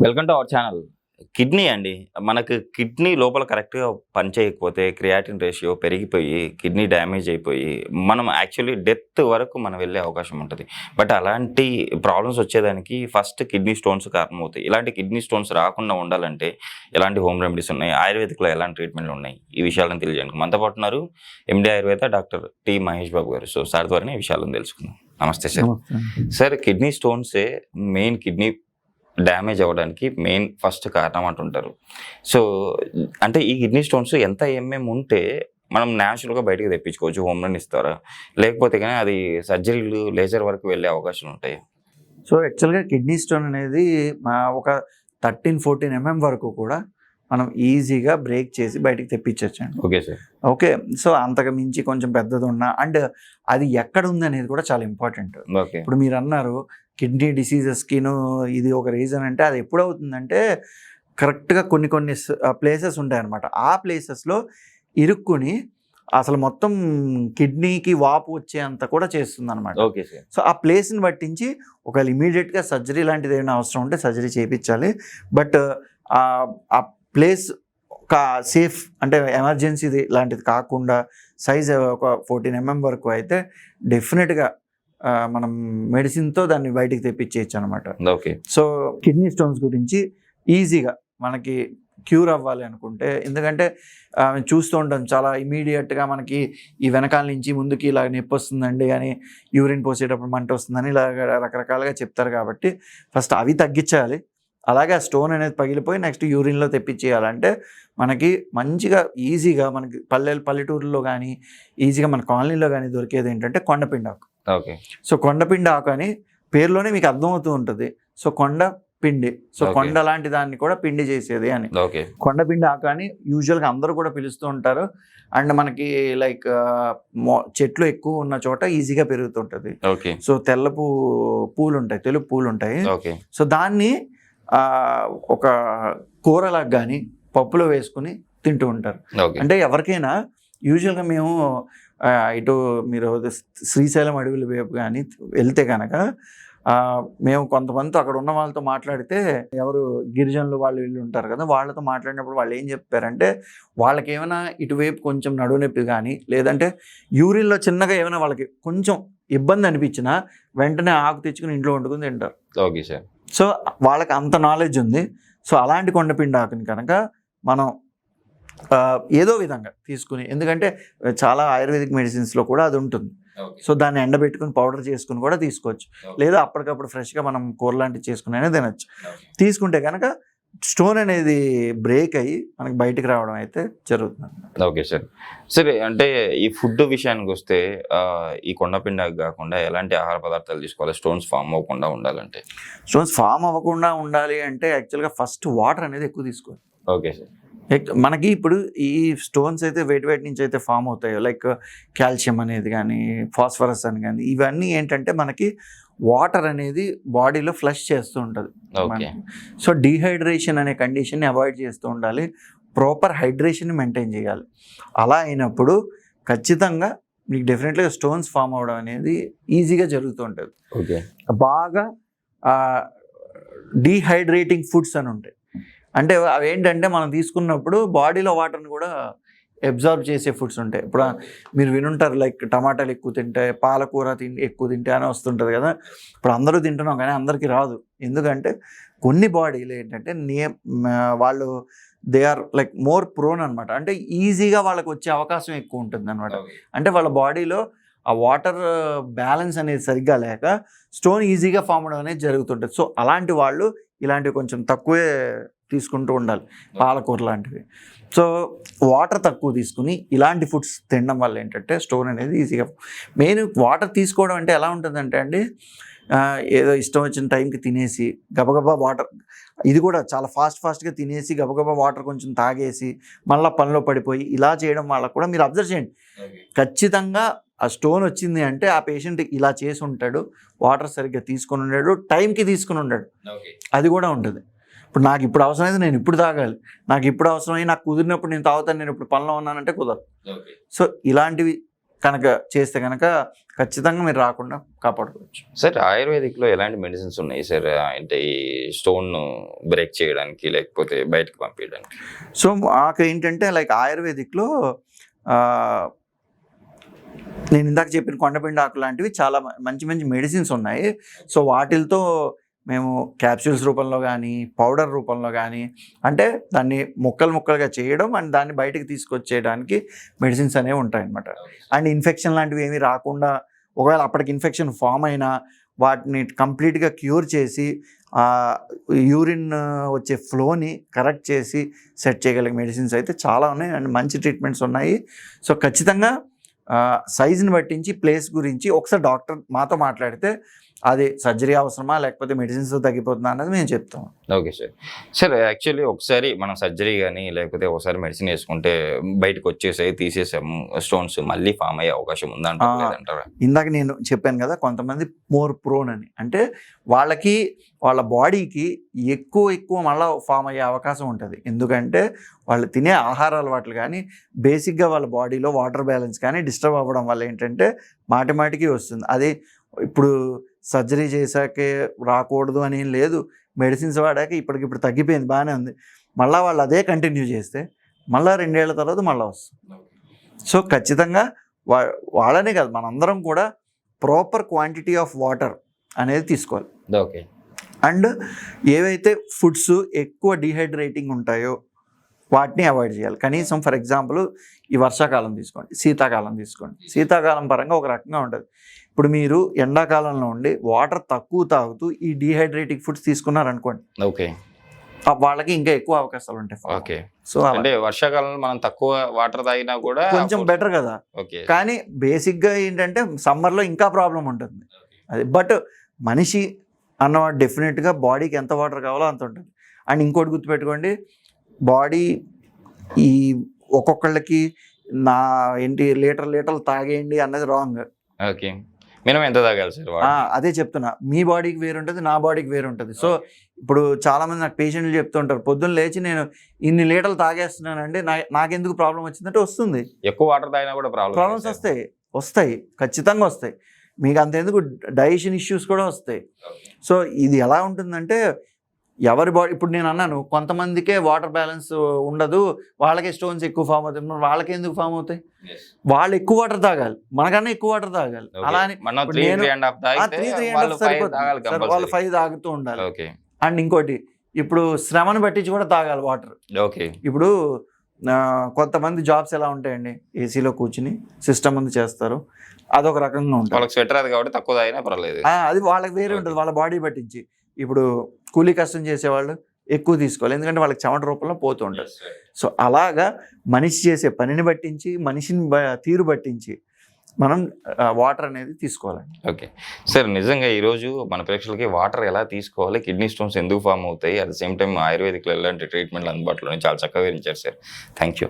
Welcome to our channel. Kidney అండి. మనకు kidney లోపల కరెక్ట్‌గా పనిచేయకపోతే క్రియాటిన్ రేషియో పెరిగిపోయి, కిడ్నీ డ్యామేజ్ అయిపోయి, మనం యాక్చువల్లీ డెత్ వరకు మనం వెళ్ళే అవకాశం ఉంటది. బట్ అలాంటి ప్రాబ్లమ్స్ వచ్చేదానికి ఫస్ట్ కిడ్నీ స్టోన్స్ కారణమవుతాయి. ఇలాంటి కిడ్నీ స్టోన్స్ రాకుండా ఉండాలంటే ఎలాంటి హోమ్ రెమెడీస్ ఉన్నాయి? ఆయుర్వేదిక్‌లో ఎలాంటి ట్రీట్మెంట్‌లు ఉన్నాయి? ఈ విషయాలను తెలియజేయడానికి మనతో పాటు ఉన్నారు MD Ayurveda doctor T. Mahesh Babu గారు. సో సార్ ద్వారానే ఈ విషయాలను తెలుసుకుందాం. నమస్తే సార్. సార్, కిడ్నీ స్టోన్సే మెయిన్ కిడ్నీ డ్యామేజ్ అవ్వడానికి మెయిన్ ఫస్ట్ కారణం అంటుంటారు. సో అంటే ఈ కిడ్నీ స్టోన్స్ ఎంత ఉంటే మనం న్యాచురల్గా బయటకు తెప్పించుకోవచ్చు, హోమ్ రన్ ఇస్తారా? లేకపోతే కానీ అది సర్జరీలు లేజర్ వరకు వెళ్ళే అవకాశాలు ఉంటాయి? సో యాక్చువల్గా కిడ్నీ స్టోన్ అనేది ఒక 13-14 mm వరకు కూడా మనం ఈజీగా బ్రేక్ చేసి బయటికి తెప్పించవచ్చండి. Okay sir. ఓకే, సో అంతకు మించి కొంచెం పెద్దది ఉన్నా అండ్ అది ఎక్కడ ఉంది అనేది కూడా చాలా ఇంపార్టెంట్. ఓకే. ఇప్పుడు మీరు అన్నారు కిడ్నీ డిసీజెస్కిను ఇది ఒక రీజన్ అంటే అది ఎప్పుడవుతుందంటే కరెక్ట్గా కొన్ని ప్లేసెస్ ఉంటాయన్నమాట. ఆ ప్లేసెస్లో ఇరుక్కుని అసలు మొత్తం కిడ్నీకి వాపు వచ్చేంత కూడా చేస్తుంది అనమాట. Okay sir. సో ఆ ప్లేస్ని బట్టించి ఒకవేళ ఇమీడియట్గా సర్జరీ లాంటిది ఏమైనా అవసరం ఉంటే సర్జరీ చేయించాలి. బట్ ఆ ప్లేస్ ఒక సేఫ్ అంటే ఎమర్జెన్సీ లాంటిది కాకుండా సైజ్ ఒక 14 mm వరకు అయితే డెఫినెట్గా మనం మెడిసిన్తో దాన్ని బయటికి తెప్పించేయచ్చు అనమాట. ఓకే. సో కిడ్నీ స్టోన్స్ గురించి ఈజీగా మనకి క్యూర్ అవ్వాలి అనుకుంటే, ఎందుకంటే చూస్తూ ఉంటాం చాలా ఇమీడియట్గా మనకి ఈ వెనకాల నుంచి ముందుకి ఇలా నొప్పి వస్తుందండి అని, యూరిన్ పోసేటప్పుడు మంట వస్తుందని ఇలా రకరకాలుగా చెప్తారు. కాబట్టి ఫస్ట్ అవి తగ్గించాలి. అలాగే ఆ స్టోన్ అనేది పగిలిపోయి నెక్స్ట్ యూరిన్లో తెప్పించేయాలంటే మనకి మంచిగా ఈజీగా మనకి పల్లెటూరులో కానీ ఈజీగా మన కాలనీలో కానీ దొరికేది ఏంటంటే కొండపిండి ఆకు. ఓకే. సో కొండపిండి ఆకు అని పేరులోనే మీకు అర్థమవుతూ ఉంటుంది. సో కొండ పిండి, సో కొండ లాంటి దాన్ని కూడా పిండి చేసేది అని. ఓకే. కొండపిండి ఆకు అని యూజువల్గా అందరూ కూడా పిలుస్తూ ఉంటారు. అండ్ మనకి లైక్ చెట్లు ఎక్కువ ఉన్న చోట ఈజీగా పెరుగుతుంటుంది. ఓకే. సో తెల్ల పూలు ఉంటాయి, తెలుపు పూలు ఉంటాయి. ఓకే. సో దాన్ని ఒక కూరలాగా కానీ పప్పులో వేసుకుని తింటూ ఉంటారు. అంటే ఎవరికైనా యూజువల్గా మేము ఇటు మీరు శ్రీశైలం అడవుల వైపు కానీ వెళ్తే కనుక మేము కొంతమంది అక్కడ ఉన్న వాళ్ళతో మాట్లాడితే, ఎవరు గిరిజనులు వాళ్ళు వీళ్ళు ఉంటారు కదా, వాళ్ళతో మాట్లాడినప్పుడు వాళ్ళు ఏం చెప్తారంటే వాళ్ళకి ఏమైనా ఇటువైపు కొంచెం నడువు నొప్పి కానీ లేదంటే యూరిన్లో చిన్నగా ఏమైనా వాళ్ళకి కొంచెం ఇబ్బంది అనిపించినా వెంటనే ఆకు తెచ్చుకుని ఇంట్లో వండుకుని తింటారు. Okay sir. సో వాళ్ళకి అంత నాలెడ్జ్ ఉంది. సో అలాంటి కొండపిండి ఆకుని కనుక మనం ఏదో విధంగా తీసుకుని, ఎందుకంటే చాలా ఆయుర్వేదిక్ మెడిసిన్స్లో కూడా అది ఉంటుంది. సో దాన్ని ఎండబెట్టుకుని పౌడర్ చేసుకుని కూడా తీసుకోవచ్చు, లేదా అప్పటికప్పుడు ఫ్రెష్గా మనం కూర లాంటివి చేసుకుని అయినా తినచ్చు. తీసుకుంటే కనుక స్టోన్ అనేది బ్రేక్ అయ్యి మనకి బయటికి రావడం అయితే జరుగుతుంది. Okay sir. సరే, అంటే ఈ ఫుడ్ విషయానికి వస్తే ఈ కొండపిండి కాకుండా ఎలాంటి ఆహార పదార్థాలు తీసుకోవాలి స్టోన్స్ ఫామ్ అవ్వకుండా ఉండాలంటే? స్టోన్స్ ఫామ్ అవ్వకుండా ఉండాలి అంటే యాక్చువల్గా ఫస్ట్ వాటర్ అనేది ఎక్కువ తీసుకోవాలి. Okay sir. మనకి ఇప్పుడు ఈ స్టోన్స్ అయితే వేటి నుంచి అయితే ఫామ్ అవుతాయో, లైక్ కాల్షియం అనేది కానీ ఫాస్ఫరస్ అని కానీ, ఇవన్నీ ఏంటంటే మనకి వాటర్ అనేది బాడీలో ఫ్లష్ చేస్తూ ఉంటుంది. సో డీహైడ్రేషన్ అనే కండిషన్ని అవాయిడ్ చేస్తూ ఉండాలి. ప్రాపర్ హైడ్రేషన్ మెయింటైన్ చేయాలి. అలా అయినప్పుడు ఖచ్చితంగా మీకు డెఫినెట్గా స్టోన్స్ ఫామ్ అవ్వడం అనేది ఈజీగా జరుగుతూ ఉంటుంది. ఓకే. బాగా డీహైడ్రేటింగ్ ఫుడ్స్ అని ఉంటాయి. అంటే అవి ఏంటంటే మనం తీసుకున్నప్పుడు బాడీలో వాటర్ని కూడా అబ్జార్బ్ చేసే ఫుడ్స్ ఉంటాయి. ఇప్పుడు మీరు వినుంటారు లైక్ టమాటాలు ఎక్కువ తింటే, పాలకూర ఎక్కువ తింటే అని వస్తుంటుంది కదా. ఇప్పుడు అందరూ తింటున్నాం కానీ అందరికీ రాదు. ఎందుకంటే కొన్ని బాడీలు ఏంటంటే వాళ్ళు they are like more prone అనమాట. అంటే ఈజీగా వాళ్ళకి వచ్చే అవకాశం ఎక్కువ ఉంటుంది అనమాట. అంటే వాళ్ళ బాడీలో ఆ వాటర్ బ్యాలెన్స్ అనేది సరిగ్గా లేక స్టోన్ ఈజీగా ఫామ్ అవడం అనేది జరుగుతుంటుంది. సో అలాంటి వాళ్ళు ఇలాంటివి కొంచెం తక్కువే తీసుకుంటూ ఉండాలి, పాలకూర లాంటివి. సో వాటర్ తక్కువ తీసుకుని ఇలాంటి ఫుడ్స్ తినడం వల్ల ఏంటంటే స్టోన్ అనేది ఈజీగా, మెయిన్ వాటర్ తీసుకోవడం అంటే ఎలా ఉంటుందంటే అండి, ఏదో ఇష్టం వచ్చిన టైంకి తినేసి గబగబా వాటర్, ఇది కూడా చాలా ఫాస్ట్గా తినేసి గబగబా వాటర్ కొంచెం తాగేసి మళ్ళీ పనిలో పడిపోయి ఇలా చేయడం వల్ల కూడా మీరు అబ్జర్వ్ చేయండి, ఖచ్చితంగా ఆ స్టోన్ వచ్చింది అంటే ఆ పేషెంట్ ఇలా చేసి ఉంటాడు, వాటర్ సరిగ్గా తీసుకుని ఉన్నాడు, టైంకి తీసుకుని ఉన్నాడు, అది కూడా ఉంటుంది. ఇప్పుడు నాకు ఇప్పుడు అవసరమైతే నేను ఇప్పుడు తాగాలి, నాకు ఇప్పుడు అవసరమై నాకు కుదిరినప్పుడు నేను తాగుతాను, నేను ఇప్పుడు పనిలో ఉన్నానంటే కుదరదు. సో ఇలాంటివి కనుక చేస్తే కనుక ఖచ్చితంగా మీరు రాకుండా కాపాడుకోవచ్చు. సార్ ఆయుర్వేదిక్లో ఎలాంటి మెడిసిన్స్ ఉన్నాయి సార్? అంటే ఈ స్టోన్ బ్రేక్ చేయడానికి లేకపోతే బయటకు పంపించడానికి? సో మాకు ఏంటంటే లైక్ ఆయుర్వేదిక్లో నేను ఇందాక చెప్పిన కొండపిండి ఆకు లాంటివి చాలా మంచి మంచి మెడిసిన్స్ ఉన్నాయి. సో వాటితో మేము క్యాప్సూల్స్ రూపంలో కానీ పౌడర్ రూపంలో కానీ అంటే దాన్ని ముక్కలుగా చేయడం అండ్ దాన్ని బయటకు తీసుకొచ్చేయడానికి మెడిసిన్స్ అనేవి ఉంటాయి అన్నమాట. అండ్ ఇన్ఫెక్షన్ లాంటివి ఏమీ రాకుండా ఒకవేళ అప్పటికి ఇన్ఫెక్షన్ ఫామ్ అయినా వాటిని కంప్లీట్గా క్యూర్ చేసి యూరిన్ వచ్చే ఫ్లోని కరెక్ట్ చేసి సెట్ చేయగలిగే మెడిసిన్స్ అయితే చాలా ఉన్నాయి అండ్ మంచి ట్రీట్మెంట్స్ ఉన్నాయి. సో ఖచ్చితంగా సైజుని బట్టించి ప్లేస్ గురించి ఒకసారి డాక్టర్ మాతో మాట్లాడితే అది సర్జరీ అవసరమా లేకపోతే మెడిసిన్స్తో తగ్గిపోతుందా అన్నది మేము చెప్తాం. Okay sir. సార్ యాక్చువల్లీ ఒకసారి మనం సర్జరీ కానీ లేకపోతే ఒకసారి మెడిసిన్ వేసుకుంటే బయటకు వచ్చేసాయి తీసేసాము స్టోన్స్ మళ్ళీ ఫామ్ అయ్యే అవకాశం ఉందంటారా? ఇందాక నేను చెప్పాను కదా కొంతమంది మోర్ ప్రోన్ అని, అంటే వాళ్ళకి వాళ్ళ బాడీకి ఎక్కువ మళ్ళీ ఫామ్ అయ్యే అవకాశం ఉంటుంది. ఎందుకంటే వాళ్ళు తినే ఆహార అలవాట్లు కానీ బేసిక్గా వాళ్ళ బాడీలో వాటర్ బ్యాలెన్స్ కానీ డిస్టర్బ్ అవ్వడం వల్ల ఏంటంటే మాటికి వస్తుంది. అది ఇప్పుడు సర్జరీ చేశాకే రాకూడదు అని ఏం లేదు, మెడిసిన్స్ వాడాక ఇప్పటికిప్పుడు తగ్గిపోయింది బాగానే ఉంది, మళ్ళీ వాళ్ళు అదే కంటిన్యూ చేస్తే మళ్ళీ 2 ఏళ్ల తర్వాత మళ్ళీ వస్తుంది. సో ఖచ్చితంగా వాళ్ళనే కాదు మనందరం కూడా ప్రాపర్ క్వాంటిటీ ఆఫ్ వాటర్ అనేది తీసుకోవాలి. ఓకే. అండ్ ఏవైతే ఫుడ్స్ ఎక్కువ డీహైడ్రేటింగ్ ఉంటాయో వాటిని అవాయిడ్ చేయాలి. కనీసం ఫర్ ఎగ్జాంపుల్ ఈ వర్షాకాలం తీసుకోండి, శీతాకాలం తీసుకోండి. శీతాకాలం పరంగా ఒక రకంగా ఉంటుంది. ఇప్పుడు మీరు ఎండాకాలంలో ఉండి వాటర్ తక్కువ తాగుతూ ఈ డీహైడ్రేటింగ్ ఫుడ్స్ తీసుకున్నారనుకోండి, ఓకే, వాళ్ళకి ఇంకా ఎక్కువ అవకాశాలు ఉంటాయి. ఓకే. సో అంటే వర్షాకాలంలో మనం తక్కువ వాటర్ తాగినా కూడా కొంచెం బెటర్ కదా. ఓకే. కానీ బేసిక్గా ఏంటంటే సమ్మర్లో ఇంకా ప్రాబ్లం ఉంటుంది అది. బట్ మనిషి అన్నవాడు డెఫినెట్గా బాడీకి ఎంత వాటర్ కావాలో అంత ఉంటుంది. అండ్ ఇంకోటి గుర్తుపెట్టుకోండి, బాడీ ఈ ఒక్కొక్కళ్ళకి లీటర్లు తాగేయండి అన్నది రాంగ్. ఓకే. మినిమం ఎంత తాగాలి సార్? అదే చెప్తున్నా, మీ బాడీకి వేరు ఉంటుంది, నా బాడీకి వేరు ఉంటుంది. సో ఇప్పుడు చాలామంది నాకు పేషెంట్లు చెప్తుంటారు, పొద్దున్న లేచి నేను ఇన్ని లీటర్లు తాగేస్తున్నానండి, నాకెందుకు ప్రాబ్లం వచ్చిందంటే వస్తుంది. ఎక్కువ వాటర్ తాగినా కూడా ప్రాబ్లమ్స్ వస్తాయి ఖచ్చితంగా వస్తాయి. మీకు అంతెందుకు డైజెషన్ ఇష్యూస్ కూడా వస్తాయి. సో ఇది ఎలా ఉంటుందంటే ఎవరి బాడీ, ఇప్పుడు నేను అన్నాను కొంతమందికే వాటర్ బ్యాలెన్స్ ఉండదు, వాళ్ళకే స్టోన్స్ ఎక్కువ ఫామ్ అవుతాయి, వాళ్ళకి ఎందుకు ఫామ్ అవుతాయి? వాళ్ళు ఎక్కువ వాటర్ తాగాలి, మనకన్నా ఎక్కువ వాటర్ తాగాలి. అలా అని వాళ్ళు 5 తాగుతూ ఉండాలి. అండ్ ఇంకోటి, ఇప్పుడు శ్రమను బట్టించి కూడా తాగాలి వాటర్. ఓకే. ఇప్పుడు కొంతమంది జాబ్స్ ఎలా ఉంటాయండి, ఏసీలో కూర్చుని సిస్టమ్ ముందు చేస్తారు, అదొక రకంగా ఉంటుంది. స్వెటర్ అది కాబట్టి తక్కువ తాగినా పర్లేదు, అది వాళ్ళకి వేరే ఉంటుంది వాళ్ళ బాడీ పట్టించి. ఇప్పుడు కూలీ కష్టం చేసేవాళ్ళు ఎక్కువ తీసుకోవాలి, ఎందుకంటే వాళ్ళకి చెమట రూపంలో పోతూ ఉంటుంది. సో అలాగా మనిషి చేసే పనిని బట్టించి మనిషిని తీరు బట్టించి మనం వాటర్ అనేది తీసుకోవాలండి. ఓకే సార్, నిజంగా ఈరోజు మన ప్రేక్షకులకి వాటర్ ఎలా తీసుకోవాలి, కిడ్నీ స్టోన్స్ ఎందుకు ఫామ్ అవుతాయి, అట్ ద సేమ్ టైం ఆయుర్వేదిక్లో ఎలాంటి ట్రీట్మెంట్లు అందుబాటులో చాలా చక్కగా వివరించారు సార్. Thank you.